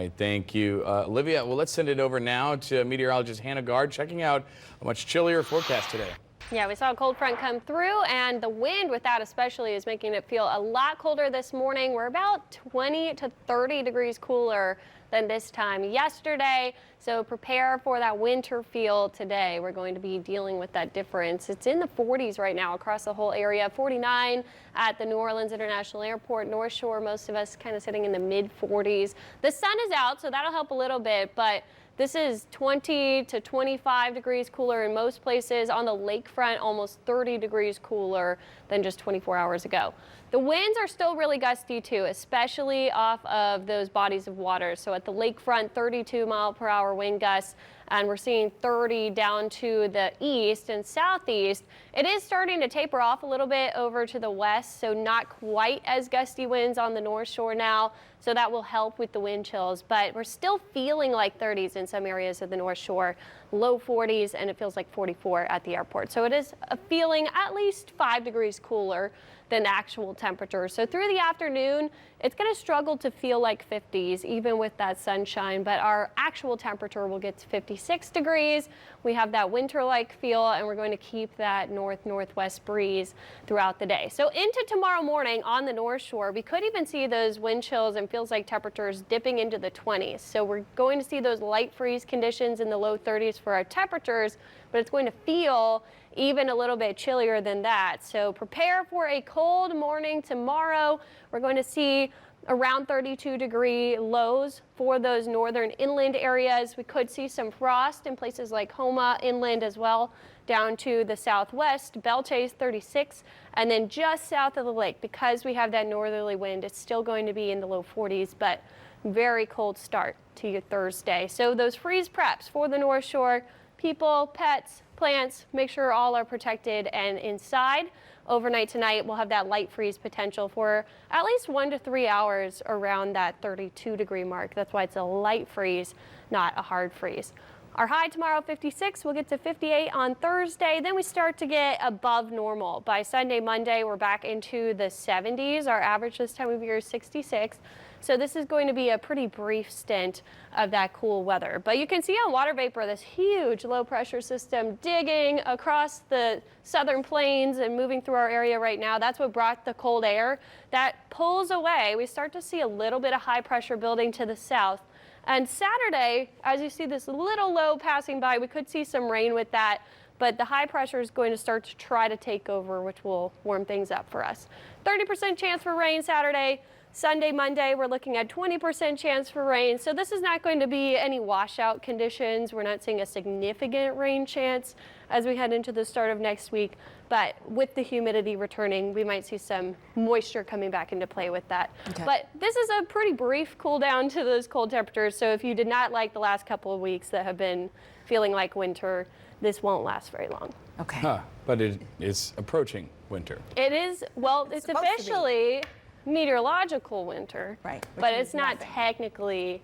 right, thank you. Olivia, well, let's send it over now to meteorologist Hannah Gard, checking out a much chillier forecast today. Yeah, we saw a cold front come through, and the wind with that especially is making it feel a lot colder this morning. We're about 20 to 30 degrees cooler than this time yesterday, so prepare for that winter feel today. We're going to be dealing with that difference. It's in the 40s right now across the whole area. 49 at the New Orleans International Airport, North Shore, most of us kind of sitting in the mid 40s. The sun is out, so that'll help a little bit, but this is 20 to 25 degrees cooler in most places. On the lakefront, almost 30 degrees cooler than just 24 hours ago. The winds are still really gusty too, especially off of those bodies of water. So at the lakefront, 32-mile-per-hour wind gusts, and we're seeing 30 down to the east and southeast. It is starting to taper off a little bit over to the west, so not quite as gusty winds on the North Shore now. So that will help with the wind chills, but we're still feeling like 30s in some areas of the North Shore, low 40s, and it feels like 44 at the airport. So it is a feeling at least 5 degrees cooler than the actual temperature. So through the afternoon, it's going to struggle to feel like 50s, even with that sunshine, but our actual temperature will get to 56 degrees. We have that winter-like feel, and we're going to keep that north-northwest breeze throughout the day. So into tomorrow morning on the North Shore, we could even see those wind chills and feels like temperatures dipping into the 20s. So we're going to see those light freeze conditions in the low 30s for our temperatures, but it's going to feel even a little bit chillier than that. So prepare for a cold morning tomorrow. We're going to see around 32-degree lows for those northern inland areas. We could see some frost in places like Homa inland as well, down to the southwest. Belchase 36, and then just south of the lake, because we have that northerly wind, it's still going to be in the low 40s, but very cold start to your Thursday. So those freeze preps for the North Shore, people, pets, plants, make sure all are protected and inside. Overnight tonight, we'll have that light freeze potential for at least 1 to 3 hours around that 32-degree mark. That's why it's a light freeze, not a hard freeze. Our high tomorrow, 56. We'll get to 58 on Thursday. Then we start to get above normal. By Sunday, Monday, we're back into the 70s. Our average this time of year is 66. So this is going to be a pretty brief stint of that cool weather. But you can see on water vapor this huge low pressure system digging across the southern plains and moving through our area right now. That's what brought the cold air. That pulls away. We start to see a little bit of high pressure building to the south. And Saturday, as you see this little low passing by, we could see some rain with that. But the high pressure is going to start to try to take over, which will warm things up for us. 30% chance for rain Saturday. Sunday, Monday, we're looking at 20% chance for rain. So this is not going to be any washout conditions. We're not seeing a significant rain chance as we head into the start of next week. But with the humidity returning, we might see some moisture coming back into play with that. Okay. But this is a pretty brief cool down to those cold temperatures. So if you did not like the last couple of weeks that have been feeling like winter, this won't last very long. Okay. But it is approaching winter. It is, well, it's officially meteorological winter, right? But it's not technically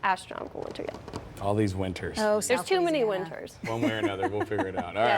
astronomical winter yet. All these winters. Oh, there's too many winters. One way or another, we'll figure it out. All right.